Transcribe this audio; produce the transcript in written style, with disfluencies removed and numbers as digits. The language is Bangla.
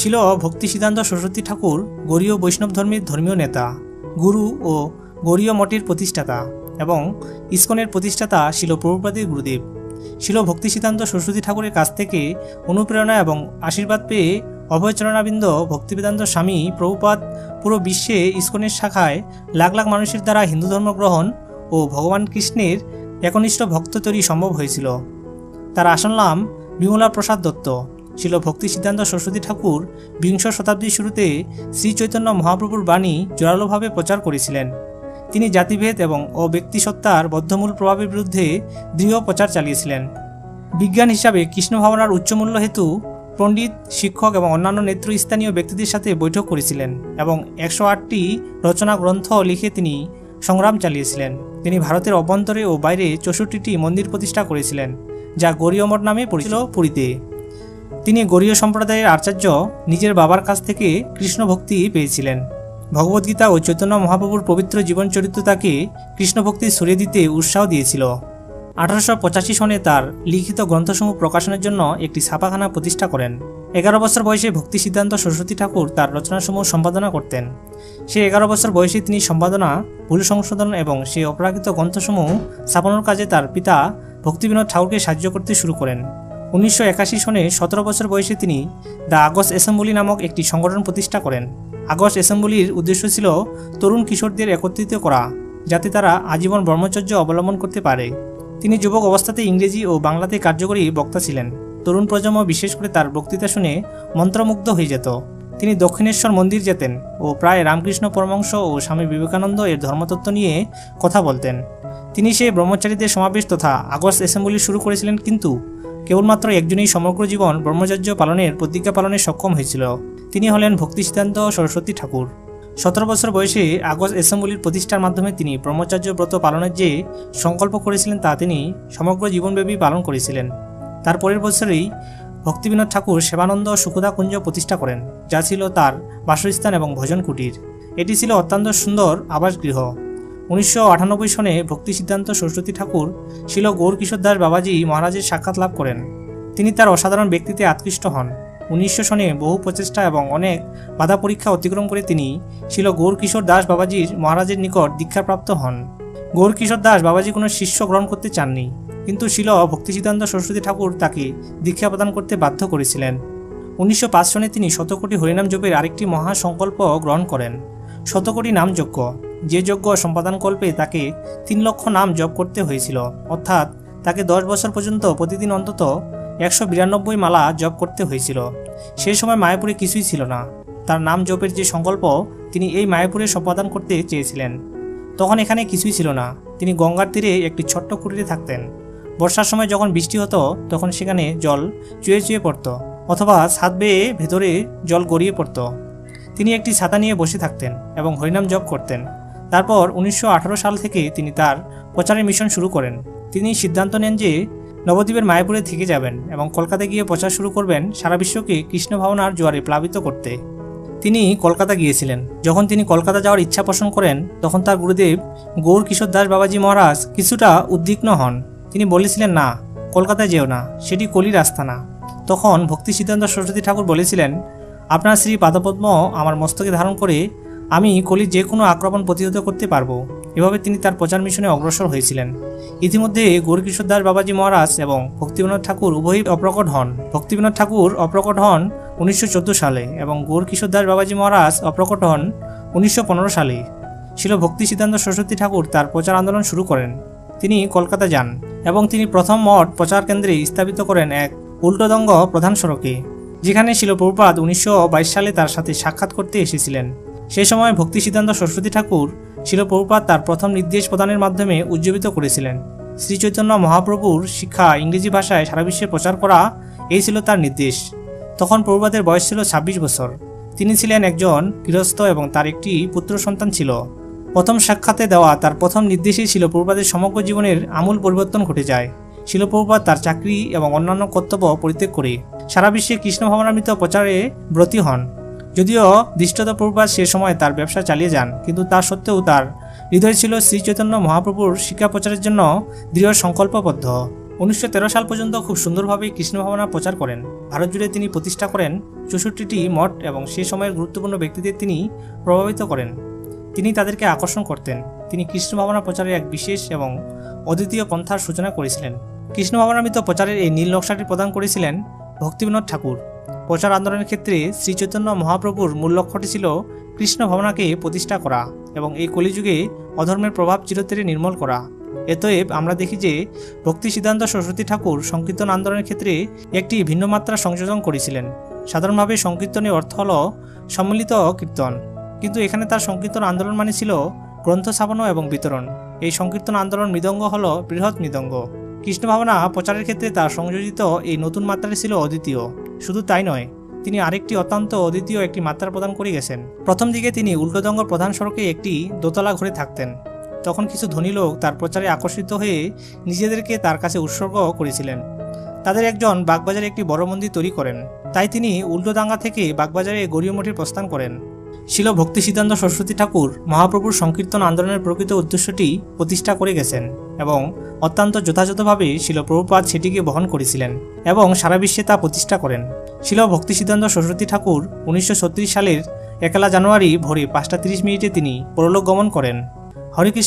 ছিল ভক্তি সিদ্ধান্ত সরস্বতী ঠাকুর গৌড়ীয় বৈষ্ণব ধর্মের ধর্মীয় নেতা, গুরু ও গৌড়ীয় মঠের প্রতিষ্ঠাতা এবং ইসকনের প্রতিষ্ঠাতা ছিল প্রভুপাদের গুরুদেব। ছিল ভক্তি সিদ্ধান্ত সরস্বতী ঠাকুরের কাছ থেকে অনুপ্রেরণা এবং আশীর্বাদ পেয়ে অভয়চরণাবৃন্দ ভক্তিবেদান্ত স্বামী প্রভুপাদ পুরো বিশ্বে ইসকনের শাখায় লাখ লাখ মানুষের দ্বারা হিন্দু ধর্ম গ্রহণ ও ভগবান কৃষ্ণের একনিষ্ঠ ভক্ত তৈরি সম্ভব হয়েছিল। তার আসল নাম বিমলা প্রসাদ দত্ত। ছিল ভক্তি সিদ্ধান্ত সরস্বতী ঠাকুর বিংশ শতাব্দীর শুরুতে শ্রী চৈতন্য মহাপ্রভুর বাণী জোরালোভাবে প্রচার করেছিলেন। তিনি জাতিভেদ এবং ব্যক্তিসত্তার বদ্ধমূল প্রভাবের বিরুদ্ধে দৃঢ় প্রচার চালিয়েছিলেন। বিজ্ঞান হিসাবে কৃষ্ণ ভাবনার উচ্চমূল্য হেতু পণ্ডিত, শিক্ষক এবং অন্যান্য নেতৃস্থানীয় ব্যক্তিদের সাথে বৈঠক করেছিলেন এবং 108টি রচনা গ্রন্থ লিখে তিনি সংগ্রাম চালিয়েছিলেন। তিনি ভারতের অভ্যন্তরে ও বাইরে 64টি মন্দির প্রতিষ্ঠা করেছিলেন, যা গৌড়ীয় মঠ নামে পরিচিত। পুরীতে তিনি গৌড়ীয় সম্প্রদায়ের আচার্য নিজের বাবার কাছ থেকে কৃষ্ণ ভক্তি পেয়েছিলেন। ভগবদ্গীতা ও চৈতন্য মহাপ্রভুর পবিত্র জীবন চরিত্র তাকে কৃষ্ণ ভক্তি ছড়িয়ে দিতে উৎসাহ দিয়েছিল। 1885 সনে তার লিখিত গ্রন্থসমূহ প্রকাশনের জন্য একটি ছাপাখানা প্রতিষ্ঠা করেন। 11 বছর বয়সে ভক্তি সিদ্ধান্ত সরস্বতী ঠাকুর তার রচনাসমূহ সম্পাদনা করতেন। সে 11 বছর বয়সে তিনি সম্পাদনা, ভুল সংশোধন এবং সে অপরাকৃত গ্রন্থসমূহ ছাপানোর কাজে তার পিতা ভক্তিবিনোদ ঠাকুরকে সাহায্য করতে শুরু করেন। 1981 সনে 17 বছর বয়সে তিনি দ্য আগস্ট অ্যাসেম্বলি নামক একটি সংগঠন প্রতিষ্ঠা করেন। আগস্ট অ্যাসেম্বলির উদ্দেশ্য ছিল তরুণ কিশোরদের একত্রিত করা, যাতে তারা আজীবন ব্রহ্মচর্য অবলম্বন করতে পারে। তিনি যুবক অবস্থাতে ইংরেজি ও বাংলাতে কার্যকরী বক্তা ছিলেন। তরুণ প্রজন্ম বিশেষ করে তার বক্তৃতা শুনে মন্ত্রমুগ্ধ হয়ে যেত। তিনি দক্ষিণেশ্বর মন্দির যেতেন ও প্রায় রামকৃষ্ণ পরমহংস ও স্বামী বিবেকানন্দ এর ধর্মতত্ত্ব নিয়ে কথা বলতেন। তিনি সেই ব্রহ্মচারীদের সমাবেশ তথা আগস্ট অ্যাসেম্বলি শুরু করেছিলেন, কিন্তু কেবলমাত্র একজনই সমগ্র জীবন ব্রহ্মচর্য পালনের প্রতিজ্ঞা পালনে সক্ষম হয়েছিল। তিনি হলেন ভক্তি সিদ্ধান্ত সরস্বতী ঠাকুর। 17 বছর বয়সে আগস্ট অ্যাসেম্বলির প্রতিষ্ঠার মাধ্যমে তিনি ব্রহ্মচর্য ব্রত পালনের যে সংকল্প করেছিলেন তা তিনি সমগ্র জীবনব্যাপী পালন করেছিলেন। তার পরের বছরেই ভক্তিবিনোদ ঠাকুর সেবানন্দ সুখদা কুঞ্জ প্রতিষ্ঠা করেন, যা ছিল তার বাসস্থান এবং ভজন কুটির। এটি ছিল অত্যন্ত সুন্দর আবাসগৃহ। 1998 সনে ভক্তি সিদ্ধান্ত সরস্বতী ঠাকুর ছিল গৌর কিশোর দাস বাবাজি মহারাজের সাক্ষাৎ লাভ করেন। তিনি তার অসাধারণ ব্যক্তিত্বে আকৃষ্ট হন। 1900 সনে বহু প্রচেষ্টা এবং অনেক বাধা পরীক্ষা অতিক্রম করে তিনি ছিল গৌর কিশোর দাস বাবাজির মহারাজের নিকট দীক্ষাপ্রাপ্ত হন। গৌর কিশোর দাস বাবাজি কোনো শিষ্য গ্রহণ করতে চাননি, কিন্তু ছিল ভক্তি সিদ্ধান্ত সরস্বতী ঠাকুর তাকে দীক্ষা প্রদান করতে বাধ্য করেছিলেন। 1905 সনে তিনি 100 কোটি হরিনাম জপের আরেকটি মহাসংকল্প গ্রহণ করেন, 100 কোটি নাম যজ্ঞ। যে যজ্ঞ সম্পাদনকল্পে তাকে 3 লক্ষ নাম জপ করতে হয়েছিল, অর্থাৎ তাকে 10 বছর পর্যন্ত প্রতিদিন অন্তত 192 মালা জপ করতে হয়েছিল। সেই সময় মায়াপুরে কিছুই ছিল না। তার নাম জপের যে সংকল্প তিনি এই মায়াপুরে সম্পাদন করতে চেয়েছিলেন, তখন এখানে কিছুই ছিল না। তিনি গঙ্গার তীরে একটি ছোট্ট কুটিরে থাকতেন। বর্ষার সময় যখন বৃষ্টি হতো তখন সেখানে জল চুয়ে চুয়ে পড়ত, অথবা ছাদ বেয়ে ভেতরে জল গড়িয়ে পড়ত। তিনি একটি ছাতা নিয়ে বসে থাকতেন এবং হরিনাম জপ করতেন। তারপর 1918 সাল থেকে তিনি তার প্রচারের মিশন শুরু করেন। তিনি সিদ্ধান্ত নেন যে নবদ্বীপের মায়াপুরে থেকে যাবেন এবং কলকাতা গিয়ে প্রচার শুরু করবেন সারা বিশ্বকে কৃষ্ণ ভাবনার জোয়ারে প্লাবিত করতে। তিনি কলকাতা গিয়েছিলেন। যখন তিনি কলকাতা যাওয়ার ইচ্ছা পোষণ করেন তখন তার গুরুদেব গৌর কিশোর দাস বাবাজি মহারাজ কিছুটা উদ্বিগ্ন হন। তিনি বলেছিলেন, না, কলকাতায় যেও না, সেটি কলির আস্থানা। তখন ভক্তি সিদ্ধান্ত সরস্বতী ঠাকুর বলেছিলেন, আপনার শ্রী পাদপদ্ম আমার মস্তকে ধারণ করে আমি কলির যে কোনো আক্রমণ প্রতিহত করতে পারবো। এভাবে তিনি তার প্রচার মিশনে অগ্রসর হয়েছিলেন। ইতিমধ্যে গৌরকিশোর দাস বাবাজি মহারাজ এবং ভক্তিবিনোদ ঠাকুর উভয়ই অপ্রকট হন। ভক্তিবিনোদ ঠাকুর অপ্রকট হন 1914 সালে এবং গৌরকিশোর দাস বাবাজি মহারাজ অপ্রকট হন 1915 সালে। ছিল ভক্তি সিদ্ধান্ত সরস্বতী ঠাকুর তার প্রচার আন্দোলন শুরু করেন। তিনি কলকাতা যান এবং তিনি প্রথম মঠ প্রচার কেন্দ্রে স্থাপিত করেন এক উল্টোদঙ্গ প্রধান সড়কে, যেখানে ছিল প্রভুপাদ 1922 সালে তার সাথে সাক্ষাৎ করতে এসেছিলেন। সেই সময় ভক্তি সিদ্ধান্ত সরস্বতী ঠাকুর ছিল প্রভুপাদ তার প্রথম নির্দেশ প্রদানের মাধ্যমে উজ্জীবিত করেছিলেন। শ্রী চৈতন্য মহাপ্রভুর শিক্ষা ইংরেজি ভাষায় সারা বিশ্বে প্রচার করা, এই ছিল তার নির্দেশ। তখন প্রভুপাদের বয়স ছিল 26 বছর। তিনি ছিলেন একজন গৃহস্থ এবং তার একটি পুত্র সন্তান ছিল। প্রথম সাক্ষাতে দেওয়া তার প্রথম নির্দেশই ছিল প্রভুপাদের সমগ্র জীবনের আমূল পরিবর্তন ঘটে যায়। শিল প্রভুপাদ তার চাকরি এবং অন্যান্য কর্তব্য পরিত্যাগ করে সারা বিশ্বে কৃষ্ণ ভাবনামৃত প্রচারে ব্রতী হন। যদিও দৃষ্টত প্রভুপাদ সে সময় তার ব্যবসা চালিয়ে যান, কিন্তু তা সত্ত্বেও তার হৃদয় ছিল শ্রী চৈতন্য মহাপ্রভুর শিক্ষা প্রচারের জন্য দৃঢ় সংকল্পবদ্ধ। 1913 সাল পর্যন্ত খুব সুন্দরভাবে কৃষ্ণ ভাবনা প্রচার করেন। ভারত জুড়ে তিনি প্রতিষ্ঠা করেন 64টি মঠ এবং সে সময়ের গুরুত্বপূর্ণ ব্যক্তিদের তিনি প্রভাবিত করেন। তিনি তাদেরকে আকর্ষণ করতেন। তিনি কৃষ্ণ ভাবনা প্রচারের এক বিশেষ এবং অদ্বিতীয় পন্থার সূচনা করেছিলেন। কৃষ্ণ ভাবনামৃত প্রচারের এই নীল নকশাটি প্রদান করেছিলেন ভক্তিবিনোদ ঠাকুর। প্রচার আন্দোলনের ক্ষেত্রে শ্রী চৈতন্য মহাপ্রভুর মূল লক্ষ্যটি ছিল কৃষ্ণ ভাবনাকে প্রতিষ্ঠা করা এবং এই কলিযুগে অধর্মের প্রভাব চিরতরে নির্মূল করা। এতএব আমরা দেখি যে ভক্তি সিদ্ধান্ত সরস্বতী ঠাকুর সংকীর্তন আন্দোলনের ক্ষেত্রে একটি ভিন্ন মাত্রা সংযোজন করেছিলেন। সাধারণভাবে সংকীর্তনের অর্থ হল সম্মিলিত কীর্তন, কিন্তু এখানে তার সংকীর্তন আন্দোলন মানে ছিল গ্রন্থ ছাপানো এবং বিতরণ। এই সংকীর্তন আন্দোলন মৃদঙ্গ হল বৃহৎ মৃদঙ্গ। কৃষ্ণ ভাবনা প্রচারের ক্ষেত্রে তার সংযোজিত এই নতুন মাত্রাটি ছিল অদ্বিতীয়। শুধু তাই নয়, তিনি আরেকটি অত্যন্ত অদ্বিতীয় একটি মাত্রা প্রদান করে গেছেন। প্রথম দিকে তিনি উল্টোদঙ্গ প্রধান সড়কে একটি দোতলা ঘরে থাকতেন। তখন কিছু ধনী লোক তার প্রচারে আকর্ষিত হয়ে নিজেদেরকে তার কাছে উৎসর্গ করেছিলেন। তাদের একজন বাগবাজারে একটি বড় মন্দির তৈরি করেন। তাই তিনি উল্টোডাঙ্গা থেকে বাগবাজারে গৌরীয় মঠে প্রস্থান করেন। শিল ভক্তি সিদ্ধান্ত সরস্বতী ঠাকুর মহাপ্রভুর সংকীর্তন আন্দোলনের প্রকৃত উদ্দেশ্যটি প্রতিষ্ঠা করে গেছেন এবং অত্যন্ত যথাযথভাবে শিল প্রভুপাদ সেটিকে বহন করেছিলেন এবং সারা বিশ্বে তা প্রতিষ্ঠা করেন। শিল ভক্তি সিদ্ধান্ত সরস্বতী ঠাকুর 1936 সালের 1 জানুয়ারি ভোরে 5:30 তিনি পরলোক গমন করেন। হরে কৃষ্ণ।